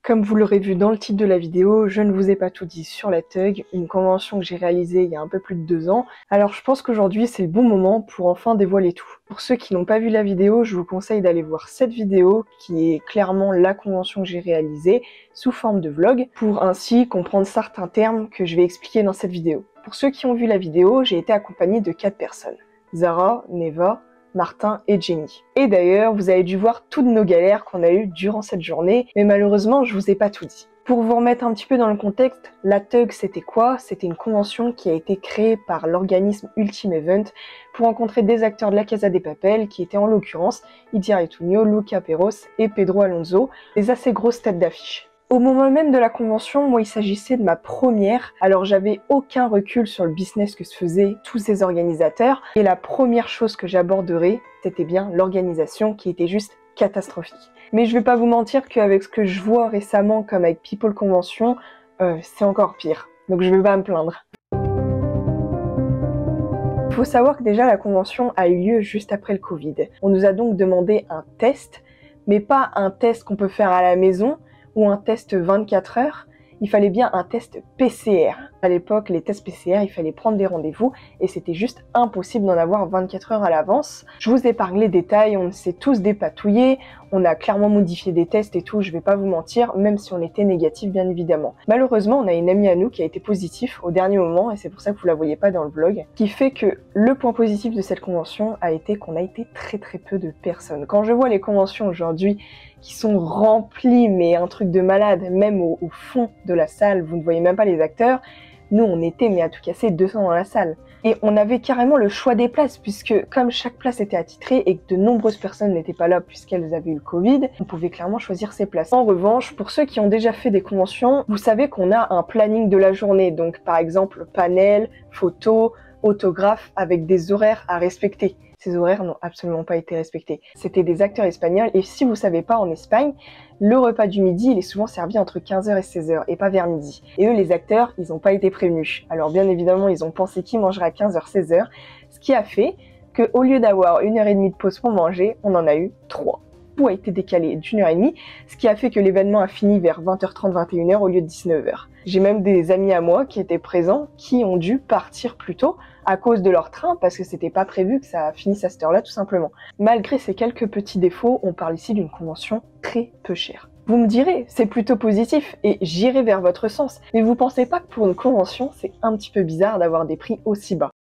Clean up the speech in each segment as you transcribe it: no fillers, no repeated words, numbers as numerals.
Comme vous l'aurez vu dans le titre de la vidéo, je ne vous ai pas tout dit sur la TUG, une convention que j'ai réalisée il y a un peu plus de 2 ans. Alors je pense qu'aujourd'hui c'est le bon moment pour enfin dévoiler tout. Pour ceux qui n'ont pas vu la vidéo, je vous conseille d'aller voir cette vidéo qui est clairement la convention que j'ai réalisée sous forme de vlog pour ainsi comprendre certains termes que je vais expliquer dans cette vidéo. Pour ceux qui ont vu la vidéo, j'ai été accompagnée de 4 personnes. Zara, Neva, Martin et Jenny. Et d'ailleurs, vous avez dû voir toutes nos galères qu'on a eues durant cette journée, mais malheureusement, je vous ai pas tout dit. Pour vous remettre un petit peu dans le contexte, la TUG c'était quoi? C'était une convention qui a été créée par l'organisme Ultime Event pour rencontrer des acteurs de la Casa de Papel, qui étaient en l'occurrence Idir Etunio, Luca Peros et Pedro Alonso, des assez grosses têtes d'affiche. Au moment même de la convention, moi il s'agissait de ma première, alors j'avais aucun recul sur le business que se faisaient tous ces organisateurs, et la première chose que j'aborderai, c'était bien l'organisation qui était juste catastrophique. Mais je vais pas vous mentir qu'avec ce que je vois récemment comme avec People Convention, c'est encore pire, donc je vais pas me plaindre. Il faut savoir que déjà la convention a eu lieu juste après le Covid. On nous a donc demandé un test, mais pas un test qu'on peut faire à la maison, ou un test 24 heures, il fallait bien un test PCR. À l'époque, les tests PCR, il fallait prendre des rendez-vous et c'était juste impossible d'en avoir 24 heures à l'avance. Je vous épargne les détails, on s'est tous dépatouillés, on a clairement modifié des tests et tout, je vais pas vous mentir, même si on était négatif bien évidemment. Malheureusement, on a une amie à nous qui a été positif au dernier moment et c'est pour ça que vous la voyez pas dans le vlog, qui fait que le point positif de cette convention a été qu'on a été très peu de personnes. Quand je vois les conventions aujourd'hui qui sont remplies, mais un truc de malade, même au fond de la salle, vous ne voyez même pas les acteurs, nous on était mais à tout casser 200 dans la salle. Et on avait carrément le choix des places, puisque comme chaque place était attitrée et que de nombreuses personnes n'étaient pas là puisqu'elles avaient eu le Covid, on pouvait clairement choisir ses places. En revanche, pour ceux qui ont déjà fait des conventions, vous savez qu'on a un planning de la journée, donc par exemple panel, photo, autographe, avec des horaires à respecter. Ces horaires n'ont absolument pas été respectés. C'était des acteurs espagnols et si vous savez pas, en Espagne, le repas du midi, il est souvent servi entre 15h et 16h et pas vers midi. Et eux, les acteurs, ils n'ont pas été prévenus. Alors bien évidemment, ils ont pensé qui mangerait à 15h, 16h, ce qui a fait qu'au lieu d'avoir 1h30 de pause pour manger, on en a eu 3. Tout a été décalé d'1h30, ce qui a fait que l'événement a fini vers 20h30, 21h au lieu de 19h. J'ai même des amis à moi qui étaient présents, qui ont dû partir plus tôt à cause de leur train, parce que c'était pas prévu que ça finisse à cette heure-là tout simplement. Malgré ces quelques petits défauts, on parle ici d'une convention très peu chère. Vous me direz, c'est plutôt positif, et j'irai vers votre sens, mais vous pensez pas que pour une convention, c'est un petit peu bizarre d'avoir des prix aussi bas?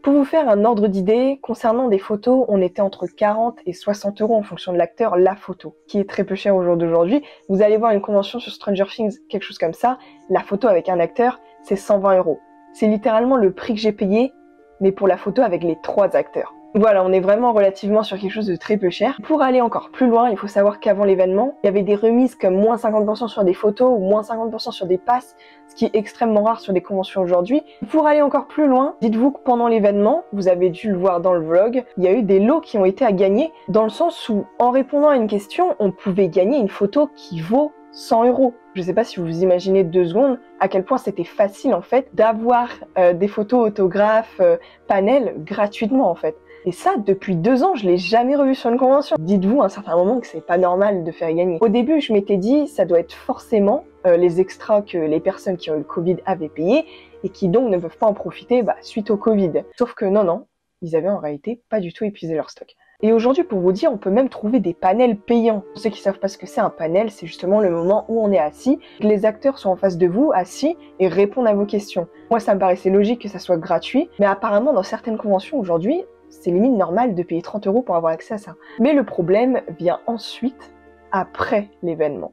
Pour vous faire un ordre d'idée, concernant des photos, on était entre 40 et 60 € en fonction de l'acteur, la photo, qui est très peu cher au jour d'aujourd'hui. Vous allez voir une convention sur Stranger Things, quelque chose comme ça, la photo avec un acteur, c'est 120 €. C'est littéralement le prix que j'ai payé, mais pour la photo avec les 3 acteurs. Voilà, on est vraiment relativement sur quelque chose de très peu cher. Pour aller encore plus loin, il faut savoir qu'avant l'événement, il y avait des remises comme moins 50% sur des photos ou moins 50% sur des passes, ce qui est extrêmement rare sur des conventions aujourd'hui. Pour aller encore plus loin, dites-vous que pendant l'événement, vous avez dû le voir dans le vlog, il y a eu des lots qui ont été à gagner, dans le sens où, en répondant à une question, on pouvait gagner une photo qui vaut 100 €. Je sais pas si vous imaginez 2 secondes à quel point c'était facile en fait d'avoir des photos autographes, panels gratuitement en fait. Et ça, depuis 2 ans, je l'ai jamais revu sur une convention. Dites-vous à un certain moment que c'est pas normal de faire gagner. Au début, je m'étais dit, ça doit être forcément les extras que les personnes qui ont eu le Covid avaient payé et qui donc ne peuvent pas en profiter suite au Covid. Sauf que non, ils avaient en réalité pas du tout épuisé leur stock. Et aujourd'hui, pour vous dire, on peut même trouver des panels payants. Pour ceux qui savent pas ce que c'est un panel, c'est justement le moment où on est assis, les acteurs sont en face de vous, assis, et répondent à vos questions. Moi, ça me paraissait logique que ça soit gratuit, mais apparemment, dans certaines conventions aujourd'hui, c'est limite normal de payer 30 € pour avoir accès à ça. Mais le problème vient ensuite, après l'événement.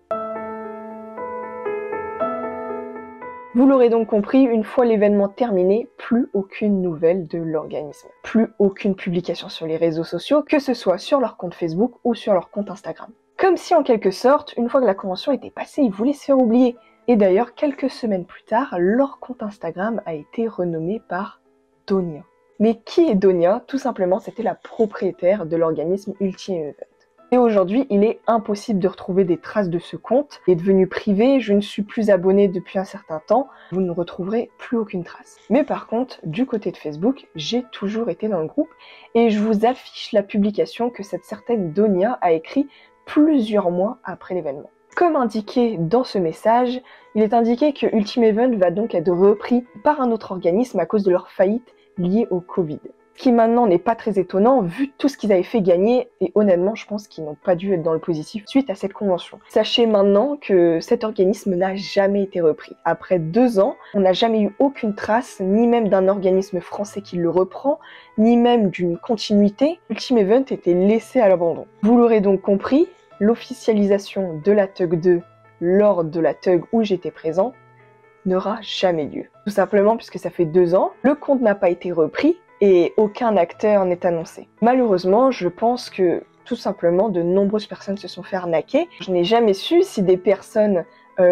Vous l'aurez donc compris, une fois l'événement terminé, plus aucune nouvelle de l'organisme. Plus aucune publication sur les réseaux sociaux, que ce soit sur leur compte Facebook ou sur leur compte Instagram. Comme si en quelque sorte, une fois que la convention était passée, ils voulaient se faire oublier. Et d'ailleurs, quelques semaines plus tard, leur compte Instagram a été renommé par Donia. Mais qui est Donia? Tout simplement, c'était la propriétaire de l'organisme Ultime Event. Et aujourd'hui, il est impossible de retrouver des traces de ce compte. Il est devenu privé, je ne suis plus abonnée depuis un certain temps, vous ne retrouverez plus aucune trace. Mais par contre, du côté de Facebook, j'ai toujours été dans le groupe et je vous affiche la publication que cette certaine Donia a écrit plusieurs mois après l'événement. Comme indiqué dans ce message, il est indiqué que Ultime Event va donc être repris par un autre organisme à cause de leur faillite liée au Covid. Ce qui maintenant n'est pas très étonnant vu tout ce qu'ils avaient fait gagner et honnêtement je pense qu'ils n'ont pas dû être dans le positif suite à cette convention. Sachez maintenant que cet organisme n'a jamais été repris. Après 2 ans, on n'a jamais eu aucune trace, ni même d'un organisme français qui le reprend, ni même d'une continuité. Ultime Event était laissé à l'abandon. Vous l'aurez donc compris, l'officialisation de la TUG 2 lors de la TUG où j'étais présent n'aura jamais lieu. Tout simplement puisque ça fait 2 ans, le compte n'a pas été repris et aucun acteur n'est annoncé. Malheureusement, je pense que tout simplement de nombreuses personnes se sont fait arnaquer. Je n'ai jamais su si des personnes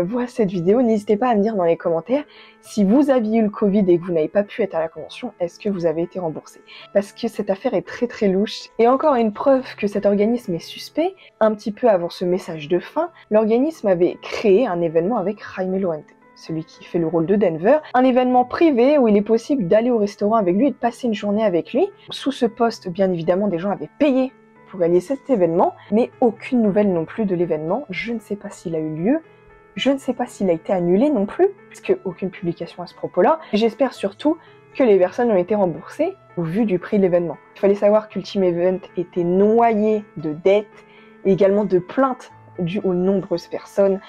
voient cette vidéo. N'hésitez pas à me dire dans les commentaires si vous aviez eu le Covid et que vous n'avez pas pu être à la convention, est-ce que vous avez été remboursé? Parce que cette affaire est très très louche. Et encore une preuve que cet organisme est suspect, un petit peu avant ce message de fin, l'organisme avait créé un événement avec Jaime Lorente, celui qui fait le rôle de Denver, un événement privé où il est possible d'aller au restaurant avec lui et de passer une journée avec lui. Sous ce poste, bien évidemment, des gens avaient payé pour réaliser cet événement, mais aucune nouvelle non plus de l'événement. Je ne sais pas s'il a eu lieu, je ne sais pas s'il a été annulé non plus, parce qu'aucune publication à ce propos-là. J'espère surtout que les personnes ont été remboursées au vu du prix de l'événement. Il fallait savoir qu'Ultime Event était noyé de dettes et également de plaintes dues aux nombreuses personnes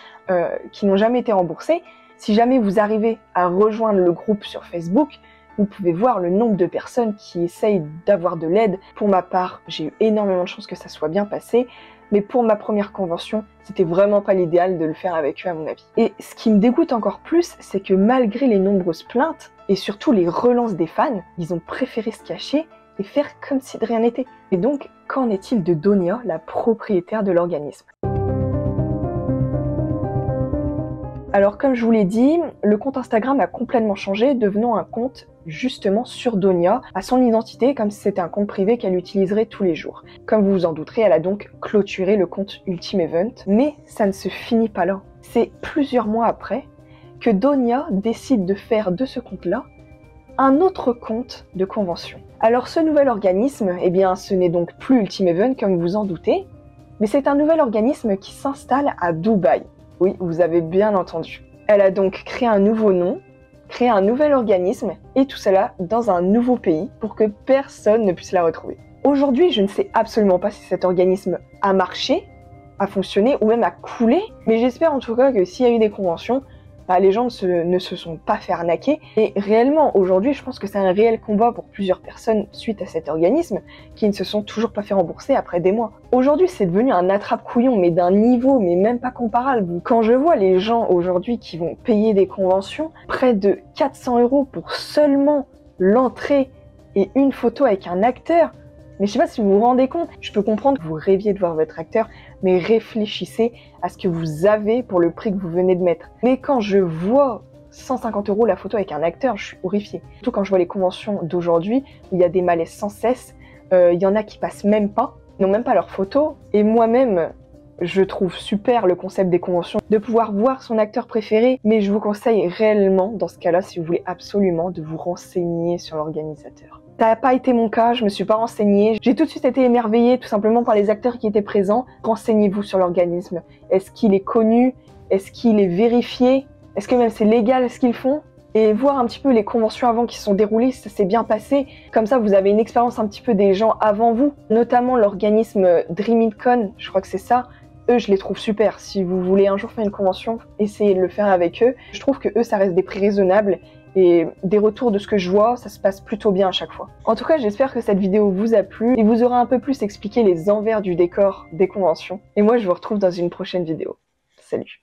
qui n'ont jamais été remboursées. Si jamais vous arrivez à rejoindre le groupe sur Facebook, vous pouvez voir le nombre de personnes qui essayent d'avoir de l'aide. Pour ma part, j'ai eu énormément de chance que ça soit bien passé, mais pour ma première convention, c'était vraiment pas l'idéal de le faire avec eux à mon avis. Et ce qui me dégoûte encore plus, c'est que malgré les nombreuses plaintes, et surtout les relances des fans, ils ont préféré se cacher et faire comme si de rien n'était. Et donc, qu'en est-il de Donia, la propriétaire de l'organisme ? Alors comme je vous l'ai dit, le compte Instagram a complètement changé, devenant un compte justement sur Donia, à son identité comme si c'était un compte privé qu'elle utiliserait tous les jours. Comme vous vous en douterez, elle a donc clôturé le compte Ultime Event, mais ça ne se finit pas là. C'est plusieurs mois après que Donia décide de faire de ce compte-là un autre compte de convention. Alors ce nouvel organisme, eh bien ce n'est donc plus Ultime Event comme vous en doutez, mais c'est un nouvel organisme qui s'installe à Dubaï. Oui, vous avez bien entendu. Elle a donc créé un nouveau nom, créé un nouvel organisme, et tout cela dans un nouveau pays pour que personne ne puisse la retrouver. Aujourd'hui, je ne sais absolument pas si cet organisme a marché, a fonctionné ou même a coulé, mais j'espère en tout cas que s'il y a eu des conventions, les gens ne se sont pas fait arnaquer. Et réellement, aujourd'hui, je pense que c'est un réel combat pour plusieurs personnes suite à cet organisme qui ne se sont toujours pas fait rembourser après des mois. Aujourd'hui, c'est devenu un attrape-couillon, mais d'un niveau, mais même pas comparable. Quand je vois les gens aujourd'hui qui vont payer des conventions, près de 400 € pour seulement l'entrée et une photo avec un acteur, mais je sais pas si vous vous rendez compte, je peux comprendre que vous rêviez de voir votre acteur, mais réfléchissez à ce que vous avez pour le prix que vous venez de mettre. Mais quand je vois 150 € la photo avec un acteur, je suis horrifiée. Surtout quand je vois les conventions d'aujourd'hui, où il y a des malaises sans cesse, il y en a qui passent même pas, n'ont même pas leur photo, et moi-même, je trouve super le concept des conventions, de pouvoir voir son acteur préféré, mais je vous conseille réellement, dans ce cas-là, si vous voulez absolument, de vous renseigner sur l'organisateur. Ça n'a pas été mon cas, je me suis pas renseignée. J'ai tout de suite été émerveillée tout simplement par les acteurs qui étaient présents. Renseignez-vous sur l'organisme. Est-ce qu'il est connu? Est-ce qu'il est vérifié? Est-ce que même c'est légal ce qu'ils font? Et voir un petit peu les conventions avant qui se sont déroulées, si ça s'est bien passé. Comme ça, vous avez une expérience un petit peu des gens avant vous. Notamment l'organisme DreamItCon, je crois que c'est ça. Eux, je les trouve super. Si vous voulez un jour faire une convention, essayez de le faire avec eux. Je trouve que eux, ça reste des prix raisonnables. Et des retours de ce que je vois, ça se passe plutôt bien à chaque fois. En tout cas, j'espère que cette vidéo vous a plu et vous aura un peu plus expliqué les envers du décor des conventions. Et moi, je vous retrouve dans une prochaine vidéo. Salut!